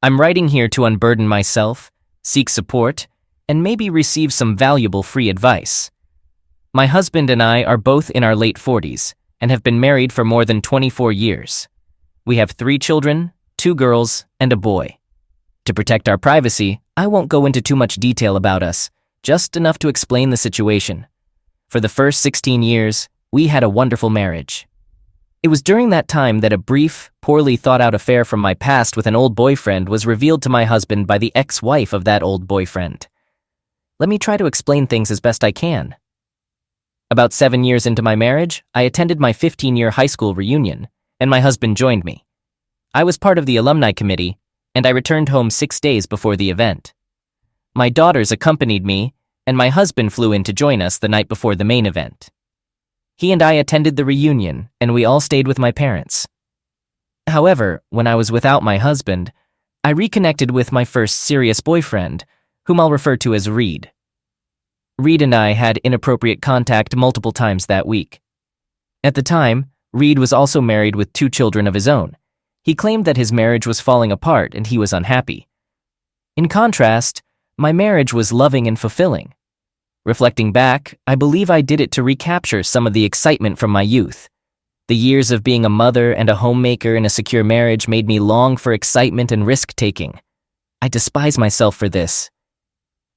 I'm writing here to unburden myself, seek support, and maybe receive some valuable free advice. My husband and I are both in our late 40s and have been married for more than 24 years. We have 3 children, 2 girls, and a boy. To protect our privacy, I won't go into too much detail about us, just enough to explain the situation. For the first 16 years, we had a wonderful marriage. It was during that time that a brief, poorly thought-out affair from my past with an old boyfriend was revealed to my husband by the ex-wife of that old boyfriend. Let me try to explain things as best I can. About 7 years into my marriage, I attended my 15-year high school reunion, and my husband joined me. I was part of the alumni committee, and I returned home 6 days before the event. My daughters accompanied me, and my husband flew in to join us the night before the main event. He and I attended the reunion, and we all stayed with my parents. However, when I was without my husband, I reconnected with my first serious boyfriend, whom I'll refer to as Reed. Reed and I had inappropriate contact multiple times that week. At the time, Reed was also married with 2 children of his own. He claimed that his marriage was falling apart and he was unhappy. In contrast, my marriage was loving and fulfilling. Reflecting back, I believe I did it to recapture some of the excitement from my youth. The years of being a mother and a homemaker in a secure marriage made me long for excitement and risk-taking. I despise myself for this.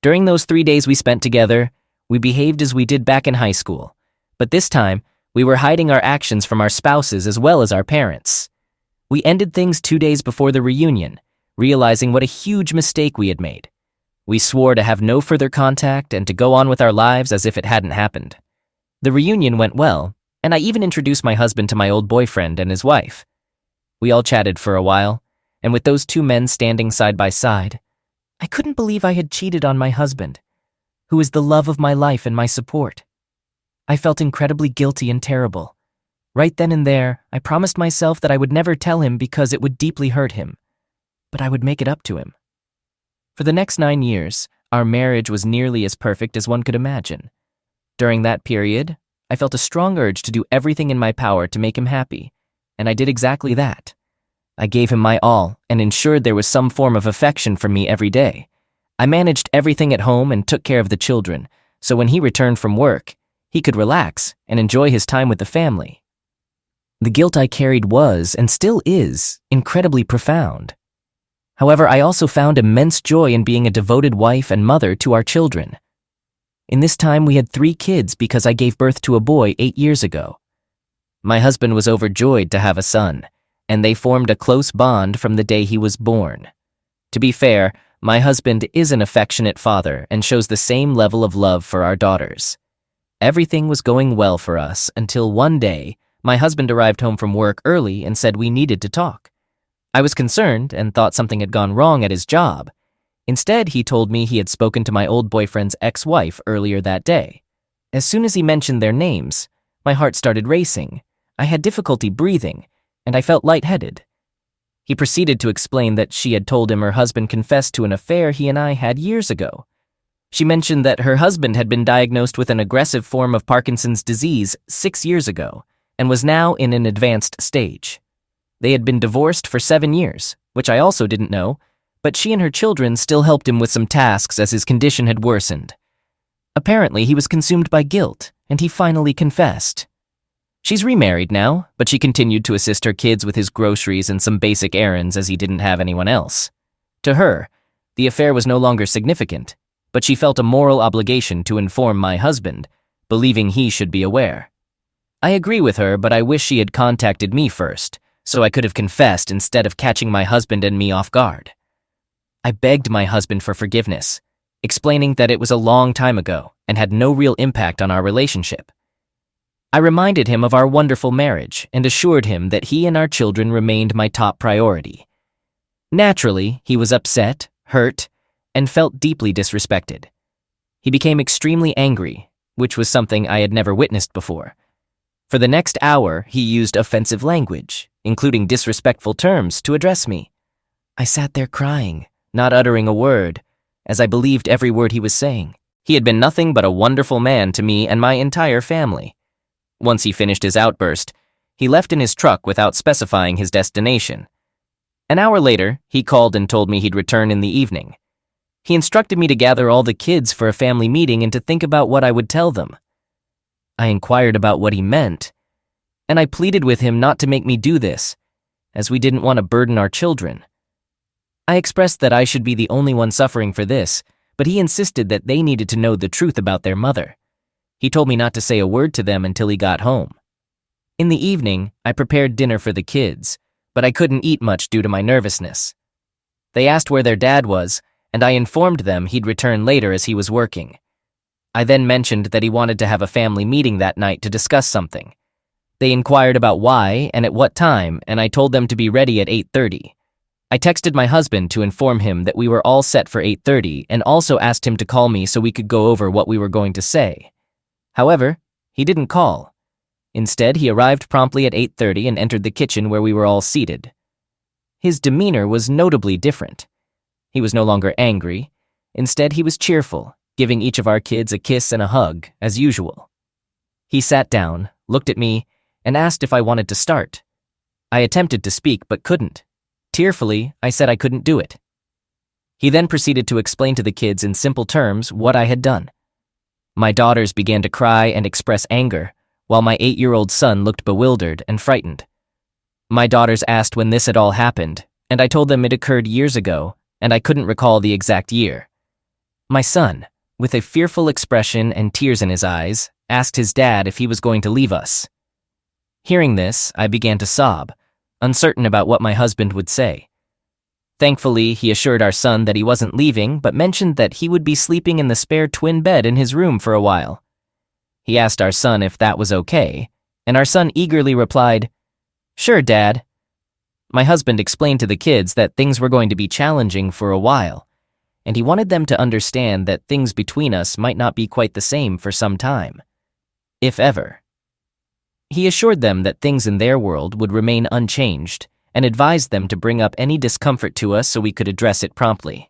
During those 3 days we spent together, we behaved as we did back in high school. But this time, we were hiding our actions from our spouses as well as our parents. We ended things 2 days before the reunion, realizing what a huge mistake we had made. We swore to have no further contact and to go on with our lives as if it hadn't happened. The reunion went well, and I even introduced my husband to my old boyfriend and his wife. We all chatted for a while, and with those 2 men standing side by side, I couldn't believe I had cheated on my husband, who is the love of my life and my support. I felt incredibly guilty and terrible. Right then and there, I promised myself that I would never tell him because it would deeply hurt him, but I would make it up to him. For the next 9 years, our marriage was nearly as perfect as one could imagine. During that period, I felt a strong urge to do everything in my power to make him happy, and I did exactly that. I gave him my all and ensured there was some form of affection from me every day. I managed everything at home and took care of the children, so when he returned from work, he could relax and enjoy his time with the family. The guilt I carried was, and still is, incredibly profound. However, I also found immense joy in being a devoted wife and mother to our children. In this time, we had 3 kids because I gave birth to a boy 8 years ago. My husband was overjoyed to have a son, and they formed a close bond from the day he was born. To be fair, my husband is an affectionate father and shows the same level of love for our daughters. Everything was going well for us until one day, my husband arrived home from work early and said we needed to talk. I was concerned and thought something had gone wrong at his job. Instead, he told me he had spoken to my old boyfriend's ex-wife earlier that day. As soon as he mentioned their names, my heart started racing. I had difficulty breathing, and I felt lightheaded. He proceeded to explain that she had told him her husband confessed to an affair he and I had years ago. She mentioned that her husband had been diagnosed with an aggressive form of Parkinson's disease 6 years ago and was now in an advanced stage. They had been divorced for 7 years, which I also didn't know, but she and her children still helped him with some tasks as his condition had worsened. Apparently, he was consumed by guilt, and he finally confessed. She's remarried now, but she continued to assist her kids with his groceries and some basic errands as he didn't have anyone else. To her, the affair was no longer significant, but she felt a moral obligation to inform my husband, believing he should be aware. I agree with her, but I wish she had contacted me first, so I could have confessed instead of catching my husband and me off guard. I begged my husband for forgiveness, explaining that it was a long time ago and had no real impact on our relationship. I reminded him of our wonderful marriage and assured him that he and our children remained my top priority. Naturally, he was upset, hurt, and felt deeply disrespected. He became extremely angry, which was something I had never witnessed before. For the next hour, he used offensive language, including disrespectful terms, to address me. I sat there crying, not uttering a word, as I believed every word he was saying. He had been nothing but a wonderful man to me and my entire family. Once he finished his outburst, he left in his truck without specifying his destination. An hour later, he called and told me he'd return in the evening. He instructed me to gather all the kids for a family meeting and to think about what I would tell them. I inquired about what he meant, and I pleaded with him not to make me do this, as we didn't want to burden our children. I expressed that I should be the only one suffering for this, but he insisted that they needed to know the truth about their mother. He told me not to say a word to them until he got home. In the evening, I prepared dinner for the kids, but I couldn't eat much due to my nervousness. They asked where their dad was, and I informed them he'd return later as he was working. I then mentioned that he wanted to have a family meeting that night to discuss something. They inquired about why and at what time, and I told them to be ready at 8:30. I texted my husband to inform him that we were all set for 8:30 and also asked him to call me so we could go over what we were going to say. However, he didn't call. Instead, he arrived promptly at 8:30 and entered the kitchen where we were all seated. His demeanor was notably different. He was no longer angry. Instead, he was cheerful, giving each of our kids a kiss and a hug, as usual. He sat down, looked at me, and asked if I wanted to start. I attempted to speak but couldn't. Tearfully, I said I couldn't do it. He then proceeded to explain to the kids in simple terms what I had done. My daughters began to cry and express anger, while my 8-year-old son looked bewildered and frightened. My daughters asked when this had all happened, and I told them it occurred years ago, and I couldn't recall the exact year. My son, with a fearful expression and tears in his eyes, asked his dad if he was going to leave us. Hearing this, I began to sob, uncertain about what my husband would say. Thankfully, he assured our son that he wasn't leaving, but mentioned that he would be sleeping in the spare twin bed in his room for a while. He asked our son if that was okay, and our son eagerly replied, "Sure, Dad." My husband explained to the kids that things were going to be challenging for a while, and he wanted them to understand that things between us might not be quite the same for some time, if ever. He assured them that things in their world would remain unchanged and advised them to bring up any discomfort to us so we could address it promptly.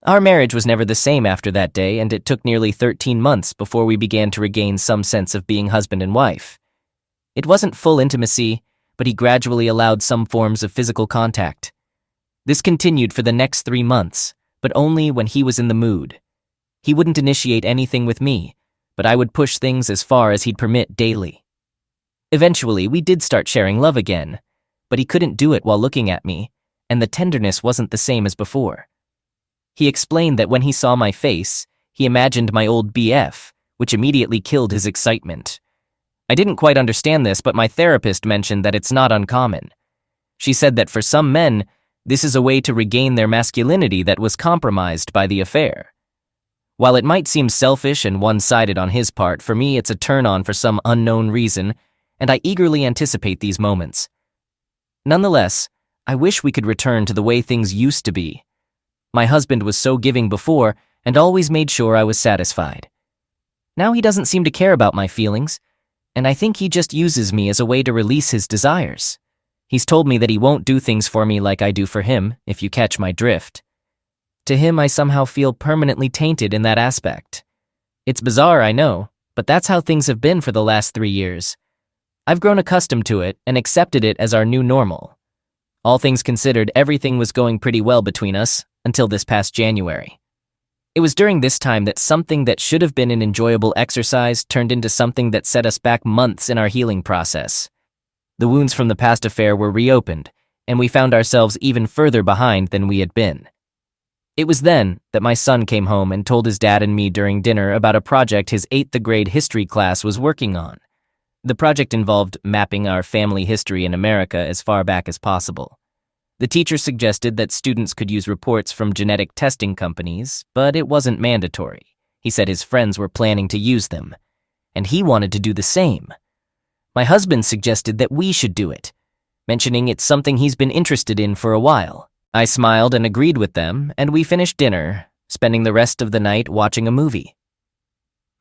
Our marriage was never the same after that day, and it took nearly 13 months before we began to regain some sense of being husband and wife. It wasn't full intimacy, but he gradually allowed some forms of physical contact. This continued for the next 3 months, but only when he was in the mood. He wouldn't initiate anything with me, but I would push things as far as he'd permit daily. Eventually, we did start sharing love again, but he couldn't do it while looking at me, and the tenderness wasn't the same as before. He explained that when he saw my face, he imagined my old BF, which immediately killed his excitement. I didn't quite understand this, but my therapist mentioned that it's not uncommon. She said that for some men, this is a way to regain their masculinity that was compromised by the affair. While it might seem selfish and one-sided on his part, for me it's a turn-on for some unknown reason, and I eagerly anticipate these moments. Nonetheless, I wish we could return to the way things used to be. My husband was so giving before and always made sure I was satisfied. Now he doesn't seem to care about my feelings, and I think he just uses me as a way to release his desires. He's told me that he won't do things for me like I do for him, if you catch my drift. To him, I somehow feel permanently tainted in that aspect. It's bizarre, I know, but that's how things have been for the last 3 years. I've grown accustomed to it and accepted it as our new normal. All things considered, everything was going pretty well between us until this past January. It was during this time that something that should have been an enjoyable exercise turned into something that set us back months in our healing process. The wounds from the past affair were reopened, and we found ourselves even further behind than we had been. It was then that my son came home and told his dad and me during dinner about a project his 8th grade history class was working on. The project involved mapping our family history in America as far back as possible. The teacher suggested that students could use reports from genetic testing companies, but it wasn't mandatory. He said his friends were planning to use them, and he wanted to do the same. My husband suggested that we should do it, mentioning it's something he's been interested in for a while. I smiled and agreed with them, and we finished dinner, spending the rest of the night watching a movie.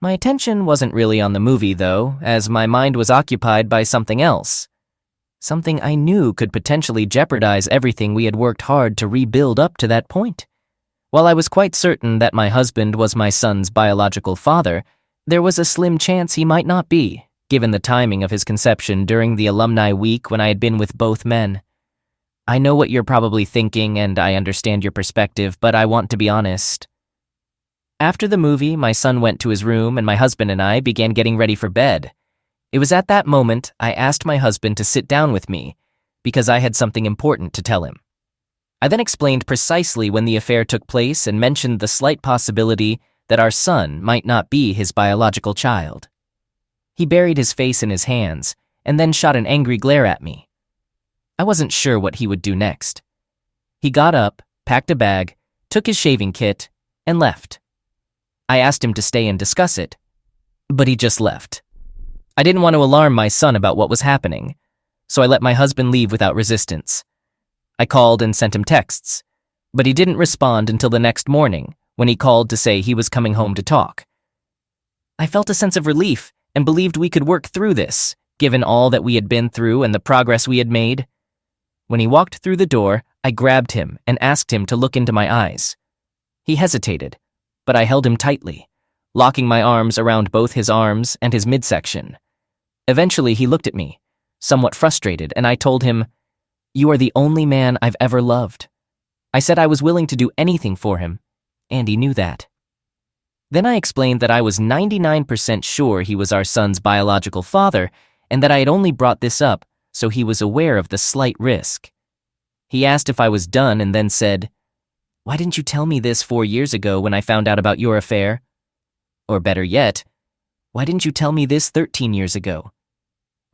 My attention wasn't really on the movie, though, as my mind was occupied by something else. Something I knew could potentially jeopardize everything we had worked hard to rebuild up to that point. While I was quite certain that my husband was my son's biological father, there was a slim chance he might not be, given the timing of his conception during the alumni week when I had been with both men. I know what you're probably thinking and I understand your perspective, but I want to be honest. After the movie, my son went to his room and my husband and I began getting ready for bed. It was at that moment I asked my husband to sit down with me because I had something important to tell him. I then explained precisely when the affair took place and mentioned the slight possibility that our son might not be his biological child. He buried his face in his hands and then shot an angry glare at me. I wasn't sure what he would do next. He got up, packed a bag, took his shaving kit, and left. I asked him to stay and discuss it, but he just left. I didn't want to alarm my son about what was happening, so I let my husband leave without resistance. I called and sent him texts, but he didn't respond until the next morning when he called to say he was coming home to talk. I felt a sense of relief and believed we could work through this, given all that we had been through and the progress we had made. When he walked through the door, I grabbed him and asked him to look into my eyes. He hesitated, but I held him tightly, locking my arms around both his arms and his midsection. Eventually, he looked at me, somewhat frustrated, and I told him, "You are the only man I've ever loved." I said I was willing to do anything for him, and he knew that. Then I explained that I was 99% sure he was our son's biological father, and that I had only brought this up so he was aware of the slight risk. He asked if I was done and then said, "Why didn't you tell me this 4 years ago when I found out about your affair? Or better yet, why didn't you tell me this 13 years ago,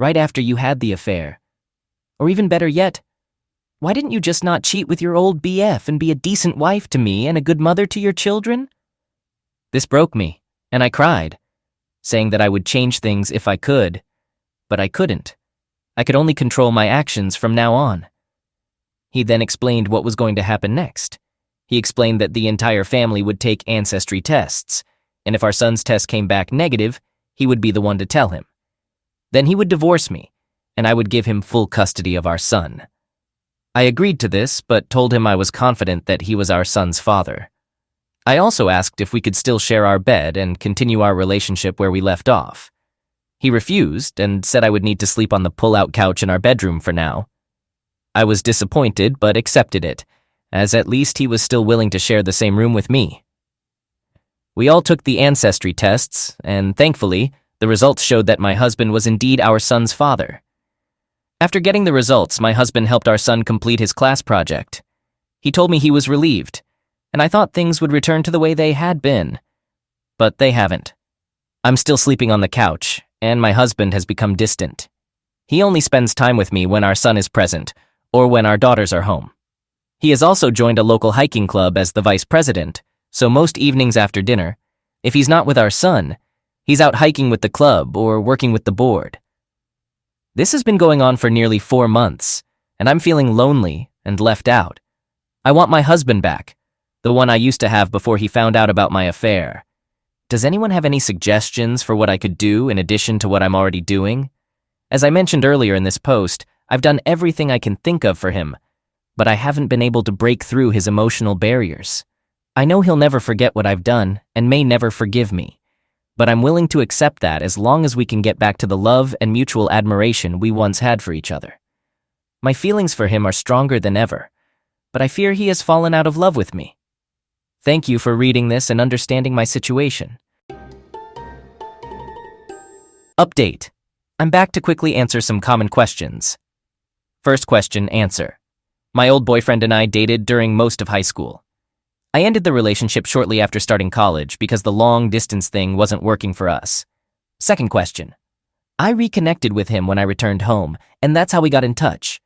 right after you had the affair? Or even better yet, why didn't you just not cheat with your old BF and be a decent wife to me and a good mother to your children?" This broke me, and I cried, saying that I would change things if I could, but I couldn't. I could only control my actions from now on. He then explained what was going to happen next. He explained that the entire family would take ancestry tests, and if our son's test came back negative, he would be the one to tell him. Then he would divorce me, and I would give him full custody of our son. I agreed to this, but told him I was confident that he was our son's father. I also asked if we could still share our bed and continue our relationship where we left off. He refused and said I would need to sleep on the pull-out couch in our bedroom for now. I was disappointed but accepted it, as at least he was still willing to share the same room with me. We all took the ancestry tests, and thankfully, the results showed that my husband was indeed our son's father. After getting the results, my husband helped our son complete his class project. He told me he was relieved, and I thought things would return to the way they had been. But they haven't. I'm still sleeping on the couch, and my husband has become distant. He only spends time with me when our son is present, or when our daughters are home. He has also joined a local hiking club as the vice president, so most evenings after dinner, if he's not with our son, he's out hiking with the club or working with the board. This has been going on for nearly 4 months, and I'm feeling lonely and left out. I want my husband back, the one I used to have before he found out about my affair. Does anyone have any suggestions for what I could do in addition to what I'm already doing? As I mentioned earlier in this post, I've done everything I can think of for him, but I haven't been able to break through his emotional barriers. I know he'll never forget what I've done and may never forgive me, but I'm willing to accept that as long as we can get back to the love and mutual admiration we once had for each other. My feelings for him are stronger than ever, but I fear he has fallen out of love with me. Thank you for reading this and understanding my situation. Update. I'm back to quickly answer some common questions. First question, answer. My old boyfriend and I dated during most of high school. I ended the relationship shortly after starting college because the long-distance thing wasn't working for us. Second question. I reconnected with him when I returned home, and that's how we got in touch.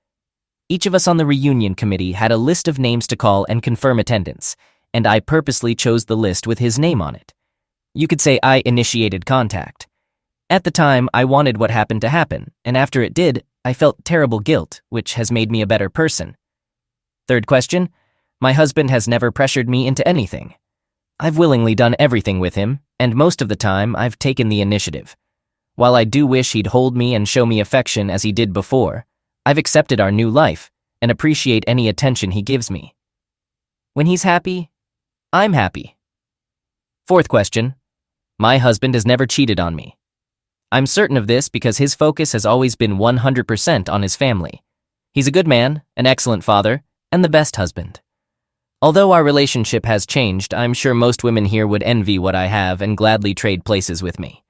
Each of us on the reunion committee had a list of names to call and confirm attendance, and I purposely chose the list with his name on it. You could say I initiated contact. At the time, I wanted what happened to happen, and after it did, I felt terrible guilt, which has made me a better person. Third question. My husband has never pressured me into anything. I've willingly done everything with him, and most of the time, I've taken the initiative. While I do wish he'd hold me and show me affection as he did before, I've accepted our new life and appreciate any attention he gives me. When he's happy, I'm happy. Fourth question. My husband has never cheated on me. I'm certain of this because his focus has always been 100% on his family. He's a good man, an excellent father, and the best husband. Although our relationship has changed, I'm sure most women here would envy what I have and gladly trade places with me.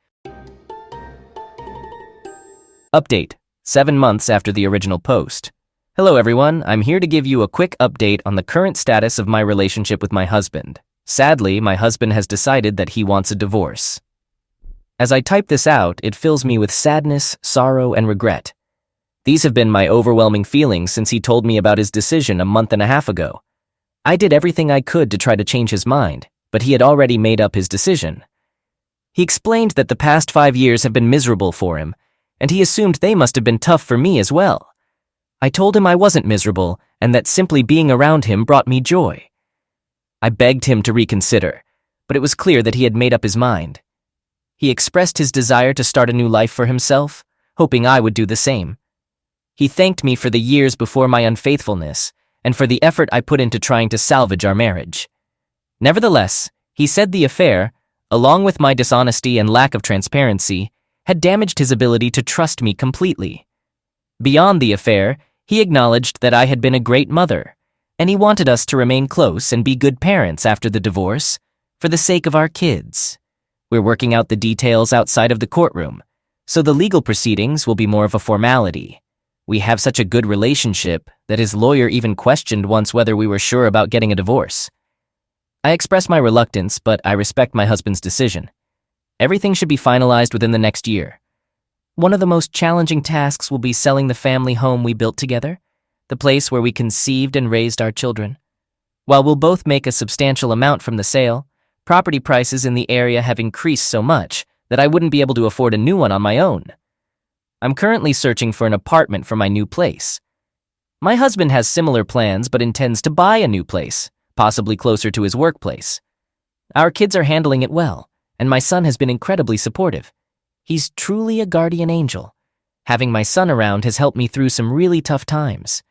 Update: 7 months after the original post. Hello everyone, I'm here to give you a quick update on the current status of my relationship with my husband. Sadly, my husband has decided that he wants a divorce. As I type this out, it fills me with sadness, sorrow, and regret. These have been my overwhelming feelings since he told me about his decision a month and a half ago. I did everything I could to try to change his mind, but he had already made up his decision. He explained that the past 5 years have been miserable for him, and he assumed they must have been tough for me as well. I told him I wasn't miserable and that simply being around him brought me joy. I begged him to reconsider, but it was clear that he had made up his mind. He expressed his desire to start a new life for himself, hoping I would do the same. He thanked me for the years before my unfaithfulness and for the effort I put into trying to salvage our marriage. Nevertheless, he said the affair, along with my dishonesty and lack of transparency, had damaged his ability to trust me completely. Beyond the affair, he acknowledged that I had been a great mother, and he wanted us to remain close and be good parents after the divorce, for the sake of our kids. We're working out the details outside of the courtroom, so the legal proceedings will be more of a formality. We have such a good relationship that his lawyer even questioned once whether we were sure about getting a divorce. I expressed my reluctance, but I respect my husband's decision. Everything should be finalized within the next year. One of the most challenging tasks will be selling the family home we built together, the place where we conceived and raised our children. While we'll both make a substantial amount from the sale, property prices in the area have increased so much that I wouldn't be able to afford a new one on my own. I'm currently searching for an apartment for my new place. My husband has similar plans but intends to buy a new place, possibly closer to his workplace. Our kids are handling it well, and my son has been incredibly supportive. He's truly a guardian angel. Having my son around has helped me through some really tough times.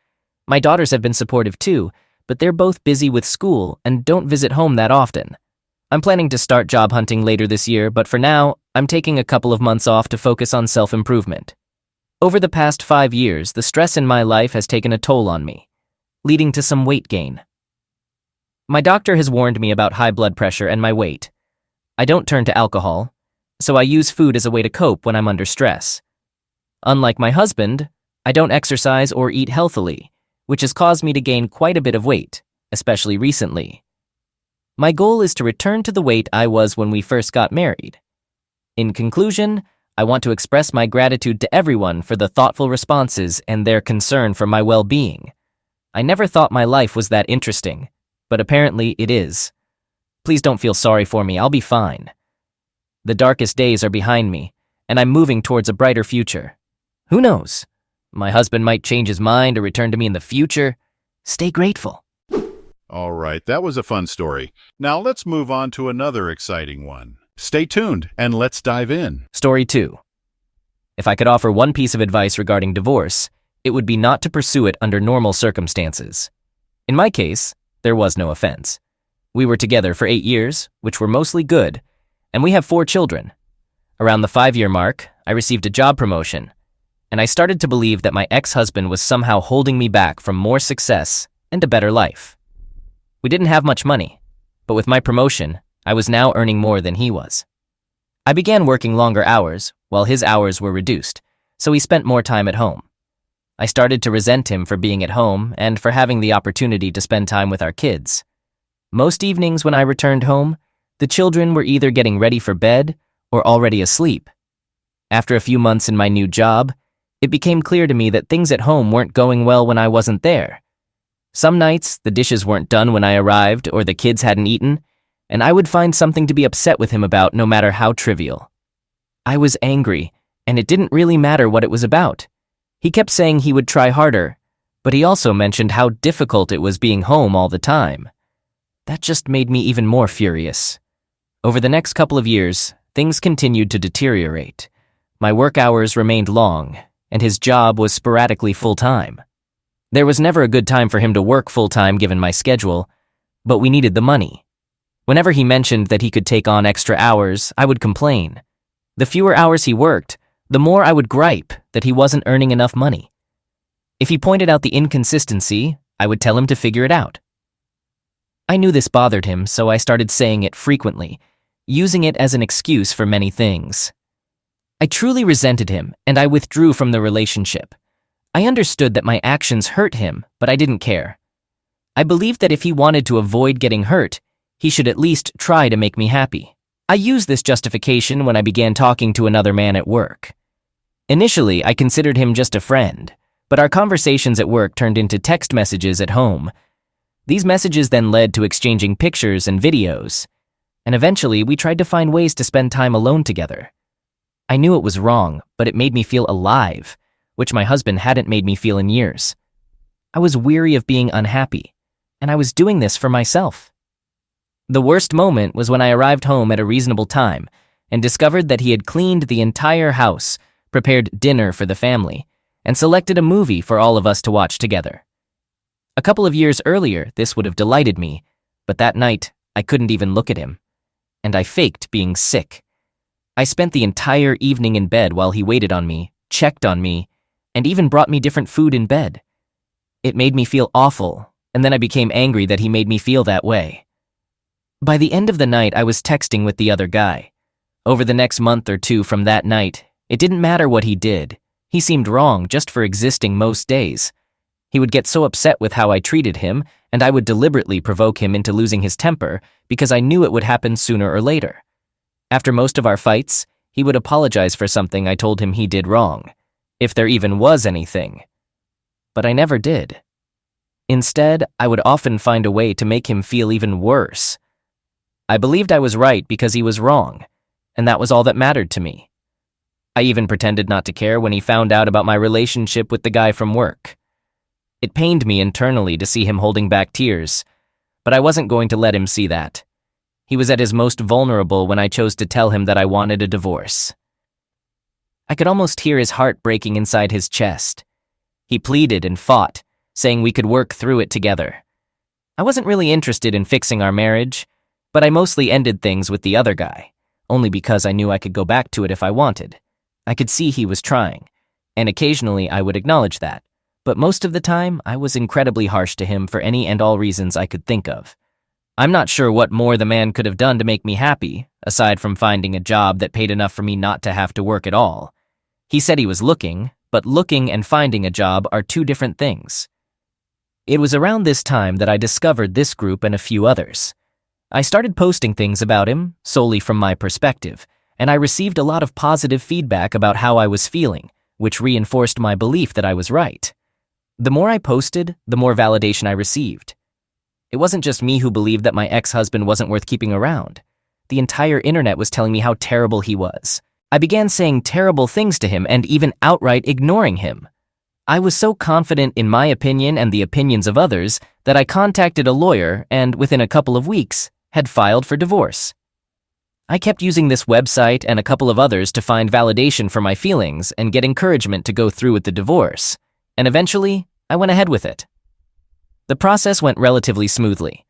My daughters have been supportive too, but they're both busy with school and don't visit home that often. I'm planning to start job hunting later this year, but for now, I'm taking a couple of months off to focus on self-improvement. Over the past 5 years, the stress in my life has taken a toll on me, leading to some weight gain. My doctor has warned me about high blood pressure and my weight. I don't turn to alcohol, so I use food as a way to cope when I'm under stress. Unlike my husband, I don't exercise or eat healthily, which has caused me to gain quite a bit of weight, especially recently. My goal is to return to the weight I was when we first got married. In conclusion, I want to express my gratitude to everyone for the thoughtful responses and their concern for my well-being. I never thought my life was that interesting, but apparently it is. Please don't feel sorry for me, I'll be fine. The darkest days are behind me, and I'm moving towards a brighter future. Who knows? My husband might change his mind or return to me in the future. Stay grateful. All right, that was a fun story. Now let's move on to another exciting one. Stay tuned and let's dive in. Story 2. If I could offer one piece of advice regarding divorce, it would be not to pursue it under normal circumstances. In my case, there was no offense. We were together for 8 years, which were mostly good, and we have 4 children. Around the 5-year mark, I received a job promotion, and I started to believe that my ex-husband was somehow holding me back from more success and a better life. We didn't have much money, but with my promotion, I was now earning more than he was. I began working longer hours, while his hours were reduced, so he spent more time at home. I started to resent him for being at home and for having the opportunity to spend time with our kids. Most evenings when I returned home, the children were either getting ready for bed or already asleep. After a few months in my new job, it became clear to me that things at home weren't going well when I wasn't there. Some nights, the dishes weren't done when I arrived or the kids hadn't eaten, and I would find something to be upset with him about no matter how trivial. I was angry, and it didn't really matter what it was about. He kept saying he would try harder, but he also mentioned how difficult it was being home all the time. That just made me even more furious. Over the next couple of years, things continued to deteriorate. My work hours remained long, and his job was sporadically full-time. There was never a good time for him to work full-time given my schedule, but we needed the money. Whenever he mentioned that he could take on extra hours, I would complain. The fewer hours he worked, the more I would gripe that he wasn't earning enough money. If he pointed out the inconsistency, I would tell him to figure it out. I knew this bothered him, so I started saying it frequently, using it as an excuse for many things. I truly resented him, and I withdrew from the relationship. I understood that my actions hurt him, but I didn't care. I believed that if he wanted to avoid getting hurt, he should at least try to make me happy. I used this justification when I began talking to another man at work. Initially, I considered him just a friend, but our conversations at work turned into text messages at home. These messages then led to exchanging pictures and videos, and eventually we tried to find ways to spend time alone together. I knew it was wrong, but it made me feel alive, which my husband hadn't made me feel in years. I was weary of being unhappy, and I was doing this for myself. The worst moment was when I arrived home at a reasonable time and discovered that he had cleaned the entire house, prepared dinner for the family, and selected a movie for all of us to watch together. A couple of years earlier, this would have delighted me, but that night, I couldn't even look at him, and I faked being sick. I spent the entire evening in bed while he waited on me, checked on me, and even brought me different food in bed. It made me feel awful, and then I became angry that he made me feel that way. By the end of the night, I was texting with the other guy. Over the next month or two from that night, it didn't matter what he did. He seemed wrong just for existing most days. He would get so upset with how I treated him, and I would deliberately provoke him into losing his temper because I knew it would happen sooner or later. After most of our fights, he would apologize for something I told him he did wrong, if there even was anything. But I never did. Instead, I would often find a way to make him feel even worse. I believed I was right because he was wrong, and that was all that mattered to me. I even pretended not to care when he found out about my relationship with the guy from work. It pained me internally to see him holding back tears, but I wasn't going to let him see that. He was at his most vulnerable when I chose to tell him that I wanted a divorce. I could almost hear his heart breaking inside his chest. He pleaded and fought, saying we could work through it together. I wasn't really interested in fixing our marriage, but I mostly ended things with the other guy, only because I knew I could go back to it if I wanted. I could see he was trying, and occasionally I would acknowledge that, but most of the time I was incredibly harsh to him for any and all reasons I could think of. I'm not sure what more the man could have done to make me happy, aside from finding a job that paid enough for me not to have to work at all. He said he was looking, but looking and finding a job are two different things. It was around this time that I discovered this group and a few others. I started posting things about him, solely from my perspective, and I received a lot of positive feedback about how I was feeling, which reinforced my belief that I was right. The more I posted, the more validation I received. It wasn't just me who believed that my ex-husband wasn't worth keeping around. The entire internet was telling me how terrible he was. I began saying terrible things to him and even outright ignoring him. I was so confident in my opinion and the opinions of others that I contacted a lawyer and, within a couple of weeks, had filed for divorce. I kept using this website and a couple of others to find validation for my feelings and get encouragement to go through with the divorce, and eventually, I went ahead with it. The process went relatively smoothly.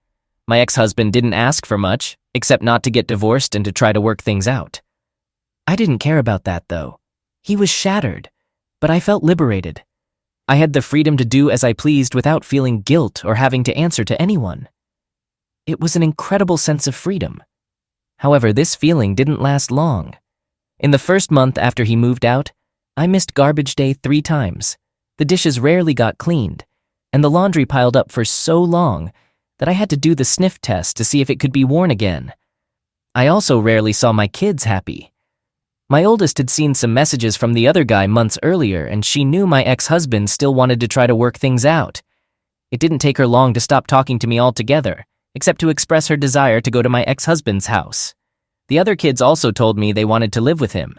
My ex-husband didn't ask for much, except not to get divorced and to try to work things out. I didn't care about that, though. He was shattered, but I felt liberated. I had the freedom to do as I pleased without feeling guilt or having to answer to anyone. It was an incredible sense of freedom. However, this feeling didn't last long. In the first month after he moved out, I missed garbage day 3 times. The dishes rarely got cleaned, and the laundry piled up for so long that I had to do the sniff test to see if it could be worn again. I also rarely saw my kids happy. My oldest had seen some messages from the other guy months earlier, and she knew my ex-husband still wanted to try to work things out. It didn't take her long to stop talking to me altogether, except to express her desire to go to my ex-husband's house. The other kids also told me they wanted to live with him.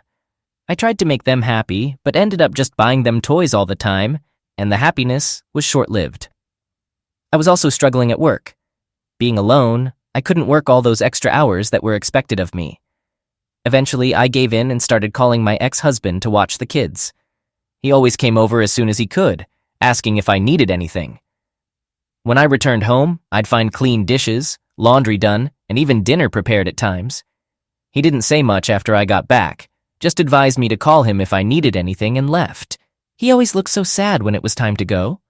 I tried to make them happy, but ended up just buying them toys all the time, and the happiness was short-lived. I was also struggling at work. Being alone, I couldn't work all those extra hours that were expected of me. Eventually, I gave in and started calling my ex-husband to watch the kids. He always came over as soon as he could, asking if I needed anything. When I returned home, I'd find clean dishes, laundry done, and even dinner prepared at times. He didn't say much after I got back, just advised me to call him if I needed anything and left. He always looked so sad when it was time to go.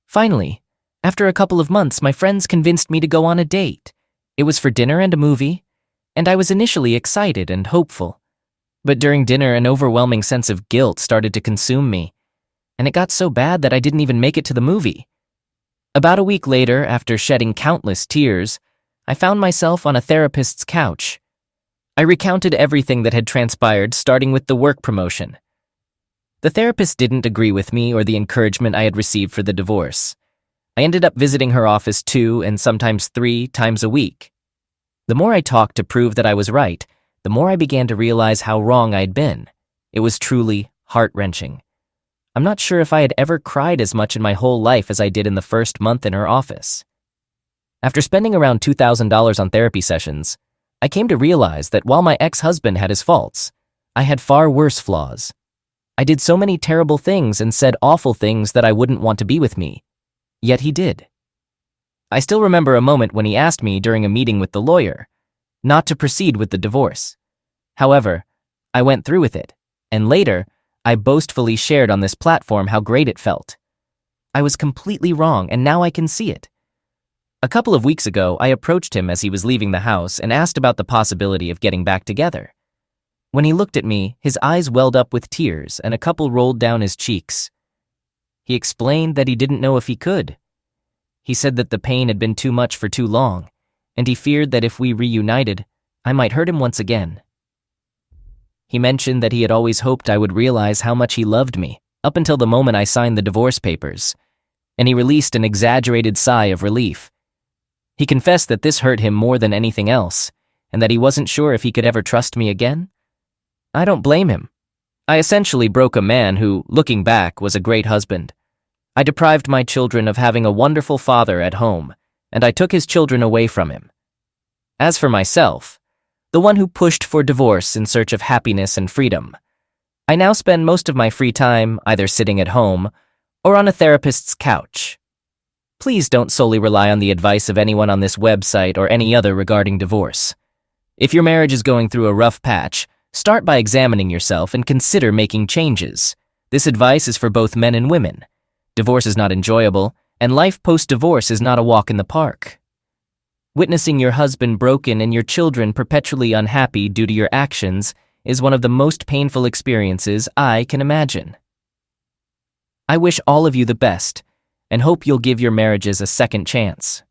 Finally, after a couple of months, my friends convinced me to go on a date. It was for dinner and a movie, and I was initially excited and hopeful. But during dinner, an overwhelming sense of guilt started to consume me, and it got so bad that I didn't even make it to the movie. About a week later, after shedding countless tears, I found myself on a therapist's couch. I recounted everything that had transpired, starting with the work promotion. The therapist didn't agree with me or the encouragement I had received for the divorce. I ended up visiting her office 2 and sometimes 3 times a week. The more I talked to prove that I was right, the more I began to realize how wrong I'd been. It was truly heart-wrenching. I'm not sure if I had ever cried as much in my whole life as I did in the first month in her office. After spending around $2,000 on therapy sessions, I came to realize that while my ex-husband had his faults, I had far worse flaws. I did so many terrible things and said awful things that I wouldn't want to be with me, yet he did. I still remember a moment when he asked me during a meeting with the lawyer not to proceed with the divorce. However, I went through with it, and later, I boastfully shared on this platform how great it felt. I was completely wrong, and now I can see it. A couple of weeks ago, I approached him as he was leaving the house and asked about the possibility of getting back together. When he looked at me, his eyes welled up with tears and a couple rolled down his cheeks. He explained that he didn't know if he could. He said that the pain had been too much for too long, and he feared that if we reunited, I might hurt him once again. He mentioned that he had always hoped I would realize how much he loved me, up until the moment I signed the divorce papers, and he released an exaggerated sigh of relief. He confessed that this hurt him more than anything else, and that he wasn't sure if he could ever trust me again. I don't blame him. I essentially broke a man who, looking back, was a great husband. I deprived my children of having a wonderful father at home, and I took his children away from him. As for myself, the one who pushed for divorce in search of happiness and freedom, I now spend most of my free time either sitting at home or on a therapist's couch. Please don't solely rely on the advice of anyone on this website or any other regarding divorce. If your marriage is going through a rough patch, start by examining yourself and consider making changes. This advice is for both men and women. Divorce is not enjoyable, and life post-divorce is not a walk in the park. Witnessing your husband broken and your children perpetually unhappy due to your actions is one of the most painful experiences I can imagine. I wish all of you the best, and hope you'll give your marriages a second chance.